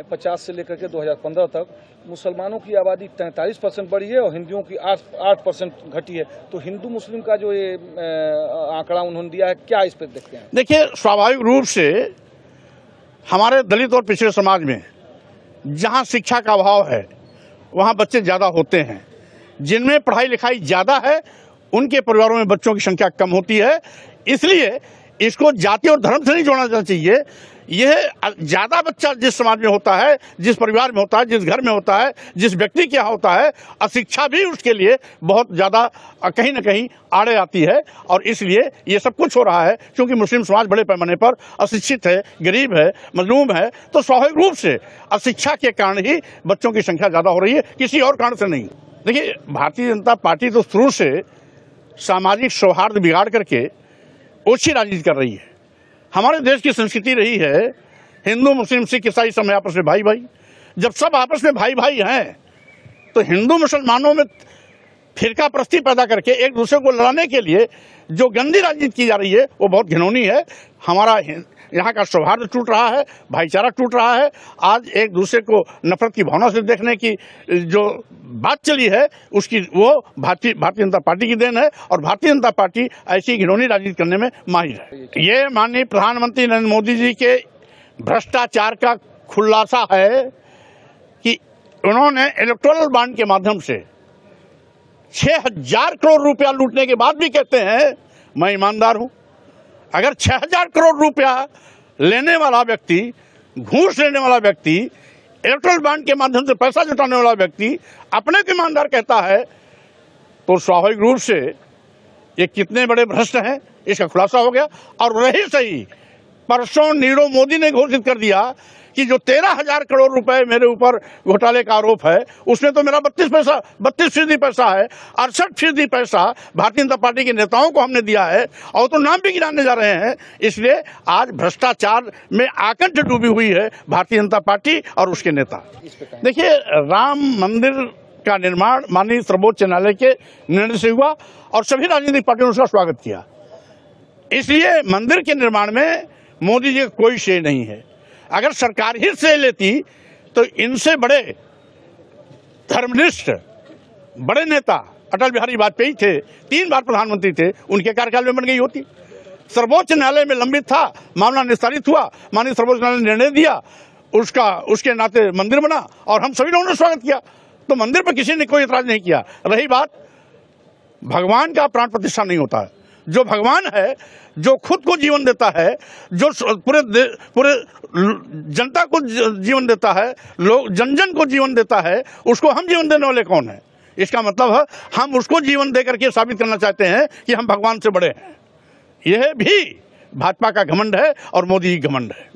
50 से लेकर के 2015 तक मुसलमानों की आबादी 43% बढ़ी है और हिंदुओं की 8% घटी है। तो हिंदू मुस्लिम का जो ये आंकड़ा उन्होंने दिया है, क्या इस पर देखते हैं? देखिए, स्वाभाविक रूप से हमारे दलित और पिछड़े समाज में जहां शिक्षा का अभाव है वहां बच्चे ज़्यादा होते हैं। जिनमें पढ़ाई लिखाई ज़्यादा है उनके परिवारों में बच्चों की संख्या कम होती है। इसलिए इसको जाति और धर्म से नहीं जोड़ना जाना चाहिए। यह ज़्यादा बच्चा जिस समाज में होता है, जिस परिवार में होता है, जिस घर में होता है, जिस व्यक्ति के यहाँ होता है, अशिक्षा भी उसके लिए बहुत ज़्यादा कहीं ना कहीं आड़े आती है। और इसलिए ये सब कुछ हो रहा है क्योंकि मुस्लिम समाज बड़े पैमाने पर अशिक्षित है, गरीब है, मजलूम है। तो स्वाभाविक रूप से अशिक्षा के कारण ही बच्चों की संख्या ज़्यादा हो रही है, किसी और कारण से नहीं। देखिए, भारतीय जनता पार्टी तो शुरू से सामाजिक सौहार्द बिगाड़ करके ओछी राजनीति कर रही है। हमारे देश की संस्कृति रही है हिंदू मुस्लिम सिख ईसाई सब आपस में भाई भाई। जब सब आपस में भाई भाई हैं तो हिंदू मुसलमानों में फिरका प्रस्ती पैदा करके एक दूसरे को लड़ाने के लिए जो गंदी राजनीति की जा रही है वो बहुत घिनौनी है। हमारा यहाँ का सौहार्द टूट रहा है, भाईचारा टूट रहा है। आज एक दूसरे को नफरत की भावना से देखने की जो बात चली है उसकी वो भारतीय जनता पार्टी की देन है। और भारतीय जनता पार्टी ऐसी घिनौनी राजनीति करने में माहिर है। ये माननीय प्रधानमंत्री नरेंद्र मोदी जी के भ्रष्टाचार का खुलासा है कि उन्होंने इलेक्टोरल बॉन्ड के माध्यम से 6,000 करोड़ रुपया लूटने के बाद भी कहते हैं मैं ईमानदार हूं। अगर 6,000 करोड़ रुपया लेने वाला व्यक्ति, घूस लेने वाला व्यक्ति, इलेक्टोरल बॉन्ड के माध्यम से पैसा जुटाने वाला व्यक्ति अपने को ईमानदार कहता है तो स्वाभाविक रूप से ये कितने बड़े भ्रष्ट हैं इसका खुलासा हो गया। और रही सही, परसों नीरव मोदी ने घोषित कर दिया कि जो 13,000 करोड़ रुपए मेरे ऊपर घोटाले का आरोप है उसमें तो मेरा 32% पैसा है। 68% पैसा भारतीय जनता पार्टी के नेताओं को हमने दिया है और तो नाम भी गिराने जा रहे हैं। इसलिए आज भ्रष्टाचार में आकंठ डूबी हुई है भारतीय जनता पार्टी और उसके नेता। देखिए, राम मंदिर का निर्माण माननीय सर्वोच्च न्यायालय के निर्णय से हुआ और सभी राजनीतिक पार्टियों ने उसका स्वागत किया। इसलिए मंदिर के निर्माण में मोदी जी का कोई श्रेय नहीं है। अगर सरकार ही श्रेय लेती तो इनसे बड़े धर्मनिष्ठ बड़े नेता अटल बिहारी वाजपेयी थे, 3 बार प्रधानमंत्री थे, उनके कार्यकाल में बन गई होती। सर्वोच्च न्यायालय में लंबित था, मामला निस्तारित हुआ, माननीय सर्वोच्च न्यायालय ने निर्णय दिया, उसके नाते मंदिर बना और हम सभी लोगों ने स्वागत किया। तो मंदिर पर किसी ने कोई एतराज नहीं किया। रही बात, भगवान का प्राण प्रतिष्ठा नहीं होता है। जो भगवान है, जो खुद को जीवन देता है, जो पूरे जनता को जीवन देता है, लोग जन को जीवन देता है, उसको हम जीवन देने वाले कौन है? इसका मतलब है हम उसको जीवन दे करके साबित करना चाहते हैं कि हम भगवान से बड़े हैं। यह भी भाजपा का घमंड है और मोदी की घमंड है।